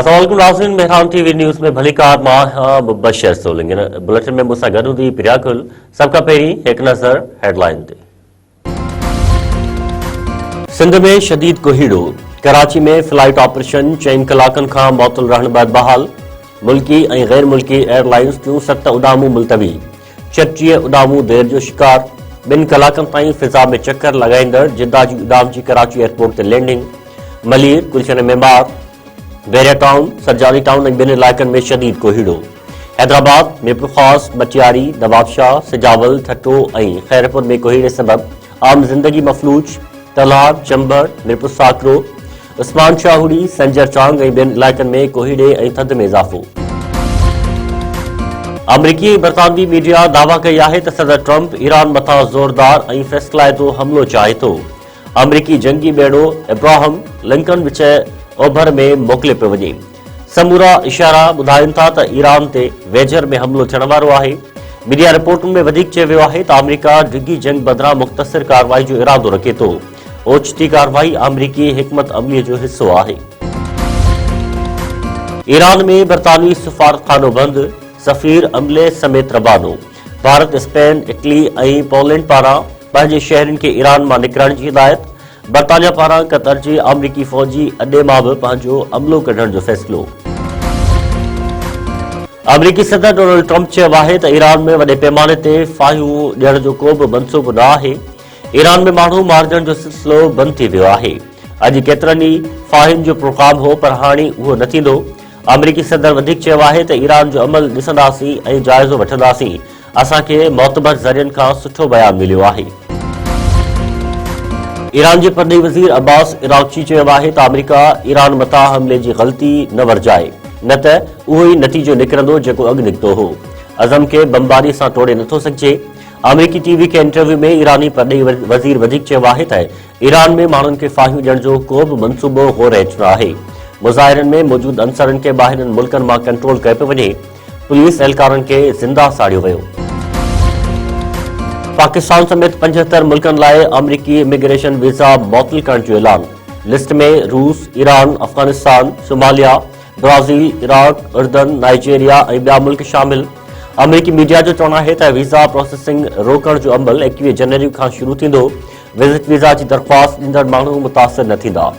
अस्सलामुअलैकुम नाज़रीन, Mehran TV news में भली कार मां मुबशर सोलिंग बुलेटिन में मुसा गॾु हूंदी प्रिया कुल। सबका पहिरीं हिकु नज़र हेडलाइन ते। सिंध में शदीद कोहीड़ो, कराची में फ्लाइट ऑपरेशन 4 कलाकनि खां मुअत्तल रहण बैदि बहाल। मुल्की ऐं गैर मुल्की एयरलाइंस जूं 7 उॾामूं मुलतवी, 34 उॾामूं देर जो शिकार। 2 कलाकनि ताईं फिज़ा में चक्कर लॻाईंदड़ जिद्दा जी उॾाम जी कराची एयरपोर्ट ते लैंडिंग। मलीर, गुलशन मेंबार, बैरिया टाउन, सरजानी टाउन ऐं 2 इलाइक़नि में शदीद कोहीड़ो। हैदराबाद, मीरपुर ख़ास, बचियारी, नवाबशाह, सिजावल, ठट्टो ऐं खैरपुर में कोहीड़े सबबि आम ज़िंदगी मफलूज। तलाब, चंबर, मीरपुर साकरो, उस्मान शाहूड़ी, संजर चांग ऐं 2 इलाइक़नि में कोहीड़े ऐं थधि में इज़ाफ़ो। अमरीकी बरतानवी मीडिया दावा कई आहे त सदर ट्रंप ईरान मथां ज़ोरदार ऐं फ़ैसिलाइतो हमलो चाहे थो। अमरीकी जंगी बेड़ो इब्राहिम लिंकन विच ओभर में मोकिले पियो वञे। समूरा इशारा ॿुधाइनि था त ईरान ते वेझर में हमलो थियण वारो आहे। मीडिया रिपोर्टुनि में वधीक चयो वियो आहे त अमरीका डिघी जंग बदिरां मुख़्तसिर कार्रवाई जो इरादो रखे थो। ओचिती कार्रवाई अमरीकी हिकमत अमलीअ जो हिसो आहे। ईरान में बरतानवी सफ़ारतखानो बंदि, सफ़ीर अमले समेत रवानो। भारत, स्पेन, इटली ऐं पोलैंड पारां पंहिंजे शहरनि खे ईरान मां निकिरण जी हिदायत। बरतानिया पारां कतर जे अमरीकी फ़ौजी अॾे मां बि पंहिंजो अमलो कढण जो फ़ैसिलो। अमरीकी सदर डोनाल्ड ट्रंप चयो आहे त ईरान में वॾे पैमाने ते फाहियूं ॾियण जो को बि मंसूबो न आहे। ईरान में माण्हू मारजण जो सिलसिलो बंदि थी वियो आहे। अॼु केतिरनि ई फाहियुनि जो प्रोग्राम हो, पर हाणे उहो न थींदो। अमरीकी सदर वधीक चयो आहे त ईरान जो अमल ॾिसंदासीं ऐं जाइज़ो वठंदासीं। असांखे मोतबर ज़रियनि खां सुठो बयान मिलियो आहे। ईरान जे परॾेही वज़ीर अब्बास इराक़ची चयो आहे त अमरीका ईरान मथां हमले जी ग़लती न वरजाए, न त उहो ई नतीजो निकिरंदो जेको अॻु निकितो हो। अज़म खे बमबारी सां तोड़े नथो सघिजे। अमरीकी टीवी खे इंटरव्यू में ईरानी परॾेही वज़ीर वधीक चयो आहे त ईरान में माण्हुनि खे फाहियूं ॾियण जो को बि मंसूबो हो रहिजी न आहे। मुज़ाहिरनि में मौजूदु अंसरनि खे ॿाहिरनि मुल्कनि मां कंट्रोल कयो पियो वञे। पुलिस एहलकारनि खे ज़िंदा साड़ियो वियो। पाकिस्तान समेत 75 मुल्कनि लाइ अमरीकी इमिग्रेशन वीज़ा मुअत्तल करण जो ऐलान। लिस्ट में रूस, Iran, Afghanistan, Somalia, Brazil, Iraq, उर्दन, नाइजीरिया ऐं ॿिया मुल्क शामिल। अमरीकी मीडिया जो चवणु आहे त वीज़ा प्रोसेसिंग रोकण जो अमल 21 जनवरी खां शुरू थींदो। विज़िट वीज़ा जी दरख़्वास्त ॾींदड़ माण्हू मुतासिर न थींदा।